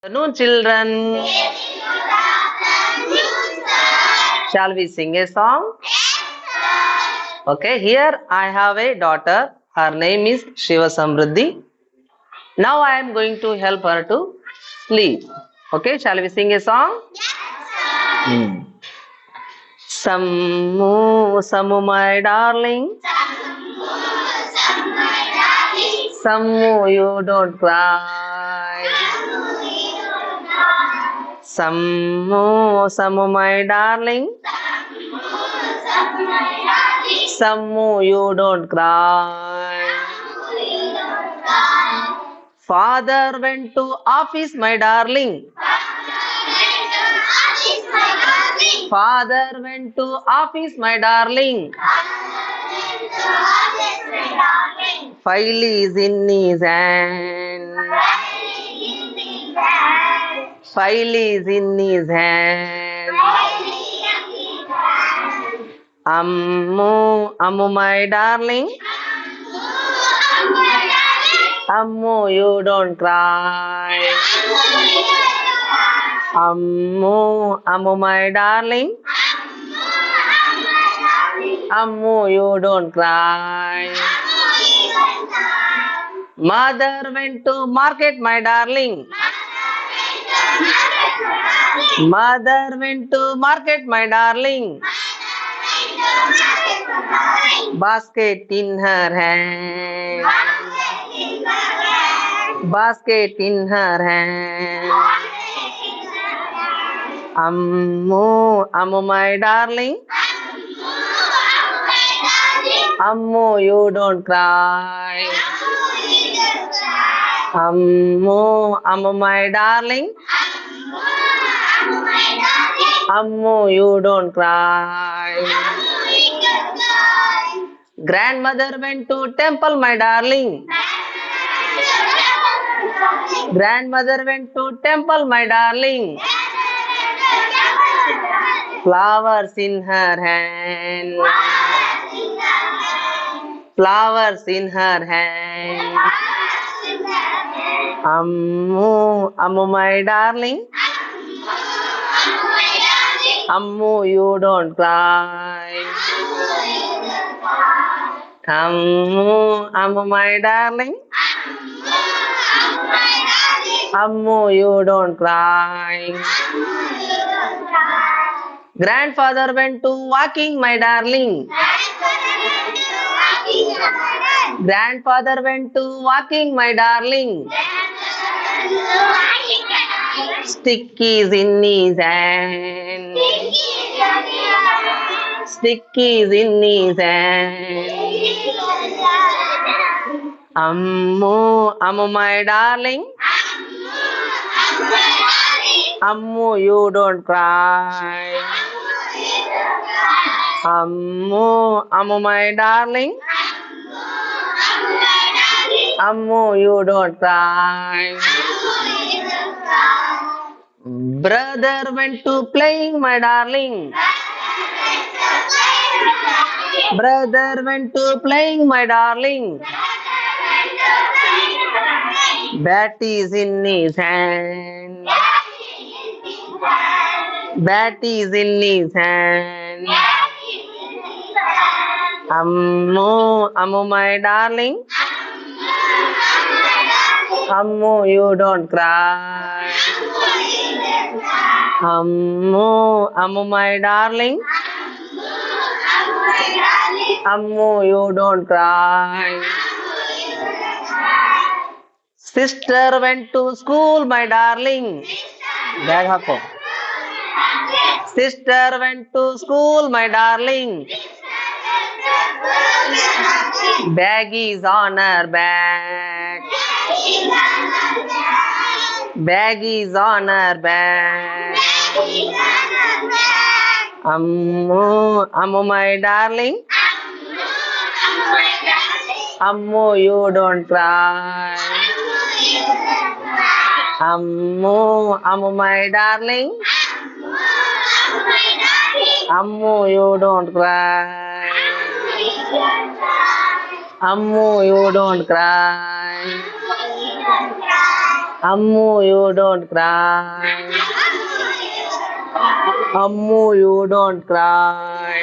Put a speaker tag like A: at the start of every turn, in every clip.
A: Afternoon, children. Shall we sing a song? Okay, here I have a daughter. Her name is Shiva Samruddhi. Now I am going to help her to sleep. Okay, shall we sing a song? Hmm. Sammu, Sammu, my darling. Sammu, you don't cry. Sammu, Sammu, my darling. Sammu, you don't cry. Father went to office, my darling. Father went to office, my darling. File is in his hand. File is in his hand. Ammu, Ammu, my darling. Ammu, you don't cry. Ammu, Ammu, my darling. Ammu, you don't cry. Mother went to market, my darling. Mother went to market, my darling. Basket in her hand. Basket in her hand. Ammu, Ammu, my darling. Ammu, you don't cry. Ammu, Ammu, my darling. Ammu, you don't cry. Grandmother went to temple, my darling. Grandmother went to temple, my darling. Flowers in her hand. Flowers in her hand. Ammu, Ammu, my darling. Ammu, you don't cry. Ammu, Ammu, my darling. Ammu, you don't cry. Grandfather went to walking, my darling. Grandfather went to walking, my darling. Stick is in his hand. Stick is in his hand. Ammu, Ammu, my darling. Ammu, you don't cry. Ammu, Ammu, my darling. Ammu, you don't cry. Brother went to playing, my darling. Brother went to playing, my darling. Bat is in his hand. Bat is in his hand. Ammu, Ammu, my darling. Ammu, you don't cry. Ammu, Ammu, my darling. Ammu, you don't cry. Sister went to school, my darling. Bag hako. Sister went to school, my darling. Bag is on her back. Bag is on her back. Ammu, Ammu, my darling. Ammu, you don't cry. Ammu, Ammu, my darling. Ammu, you don't cry. Ammu, you don't cry. Ammu, you don't cry. Ammu, you don't cry.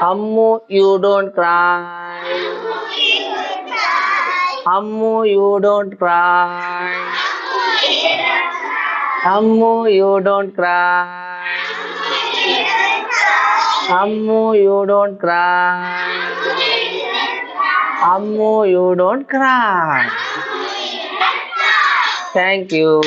A: Ammu, you don't cry. Ammu, you don't cry. Ammu, you don't cry. Ammu, you don't cry. Ammu, you don't cry. Thank you.